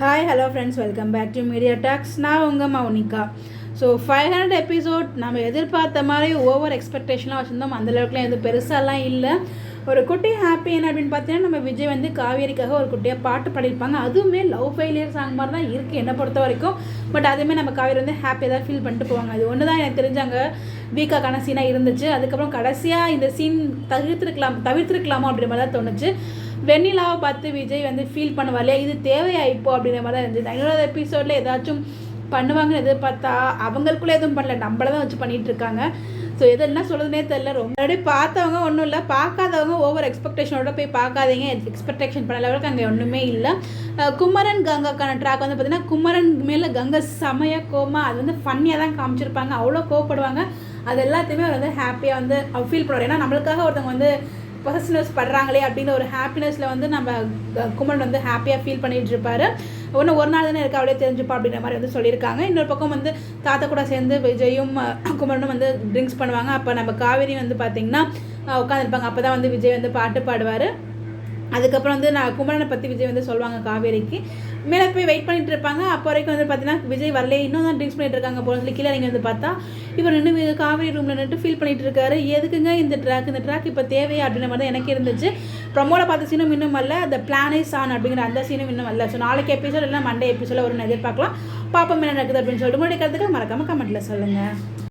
Hi hello friends, welcome back to media talks. நான் உங்கள் Mounika. So 500 episode நம்ம எதிர்பார்த்த மாதிரி ஓவர் எக்ஸ்பெக்டேஷன்லாம் வச்சுருந்தோம். அந்தளவுக்குலாம் எதுவும் பெருசாலாம் இல்லை. ஒரு குட்டி ஹாப்பி என்ன அப்படின்னு பார்த்தீங்கன்னா, நம்ம விஜய் வந்து காவேரிக்காக ஒரு குட்டியாக பாட்டு பாடியிருப்பாங்க. அதுவுமே லவ் ஃபெயிலியர் சாங் மாதிரி தான் இருக்குது என்னை பொறுத்த வரைக்கும். பட் அதுவுமே நம்ம காவேரி வந்து ஹாப்பியாக தான் ஃபீல் பண்ணிட்டு போவாங்க. அது ஒன்று தான் எனக்கு தெரிஞ்சாங்க வீக்காக்கான சீனாக இருந்துச்சு. அதுக்கப்புறம் கடைசியாக இந்த சீன் தவிர்த்திருக்கலாமோ அப்படின்ற மாதிரி தான் தோணுச்சு. வெண்ணிலாவை பார்த்து விஜய் வந்து ஃபீல் பண்ணுவார் இல்லையா, இது தேவையா இப்போ அப்படின்ற மாதிரி தான் இருந்துச்சு. 500 எபிசோடில் ஏதாச்சும் பண்ணுவாங்கன்னு எதிர்பார்த்தா அவங்களுக்குள்ளே எதுவும் பண்ணல, நம்மள தான் வச்சு பண்ணிகிட்டு இருக்காங்க. ஸோ எது என்ன சொல்கிறதுனே தெரில. ரொம்ப முன்னாடி பார்த்தவங்க ஒன்றும் இல்லை, பார்க்காதவங்க ஓவர் எக்ஸ்பெக்டேஷனோட போய் பார்க்காதீங்க. எக்ஸ்பெக்டேஷன் பண்ண அளவுக்கு அங்கே ஒன்றுமே இல்லை. குமரன் கங்காக்கான ட்ராக் வந்து பார்த்திங்கன்னா, குமரன் மேலே கங்கை செமையாக கோமா அது வந்து ஃபன்னியாக தான் காமிச்சிருப்பாங்க. அவ்வளோ கோவப்படுவாங்க. அது எல்லாத்தையுமே அவர் வந்து ஹாப்பியாக வந்து ஃபீல் பண்ணுவார். ஏன்னா நம்மளுக்காக ஒருத்தவங்க வந்து பொசசிவ்னஸ் படுறாங்களே அப்படின்ற ஒரு ஹாப்பினஸில் வந்து நம்ம குமரன் வந்து ஹாப்பியாக ஃபீல் பண்ணிகிட்டு இருப்பார். ஒரு நாள் தானே இருக்கா, அவளே தெரிஞ்சுப்பா அப்படின்ற மாதிரி வந்து சொல்லியிருக்காங்க. இன்னொரு பக்கம் வந்து தாத்தா கூட சேர்ந்து விஜயும் குமரனும் வந்து ட்ரிங்க்ஸ் பண்ணுவாங்க. அப்போ நம்ம காவேரி வந்து பார்த்திங்கன்னா உட்காந்துருப்பாங்க. அப்போ தான் வந்து விஜய் வந்து பாட்டு பாடுவார். அதுக்கப்புறம் வந்து நான் குமரனை பற்றி விஜய் வந்து சொல்லுவாங்க காவேரிக்கு. மேலே போய் வெயிட் பண்ணிட்டு இருப்பாங்க. அப்போ வரைக்கும் வந்து பார்த்தீங்கன்னா விஜய் வரல, இன்னும் தான் ட்ரிங்க்ஸ் பண்ணிட்டு இருக்காங்க போல சொல்லி கீழே நீங்கள் வந்து பார்த்தா இவர் நின்று காவேரி ரூமில் நின்று ஃபீல் பண்ணிட்டு இருக்காரு. எதுக்குங்க இந்த ட்ராக் இப்போ தேவையா அப்படின்ற மாதிரி தான் எனக்கு இருந்துச்சு. ப்ரமோட பார்த்த சீனும் இன்னும் வரல, அந்த பிளான் இஸ் ஆன் அப்படிங்கிற அந்த சீனும் இன்னும் வரல. ஸோ நாளைக்கு எபிசோட் இல்லை மண்டே எபிசோட ஒரு எதிர்பார்க்கலாம். பாப்பா என்ன நடக்குது அப்படின்னு சொல்லிட்டு முடிக்கிறதுக்கு மறக்காமல் கமெண்ட்டில் சொல்லுங்கள்.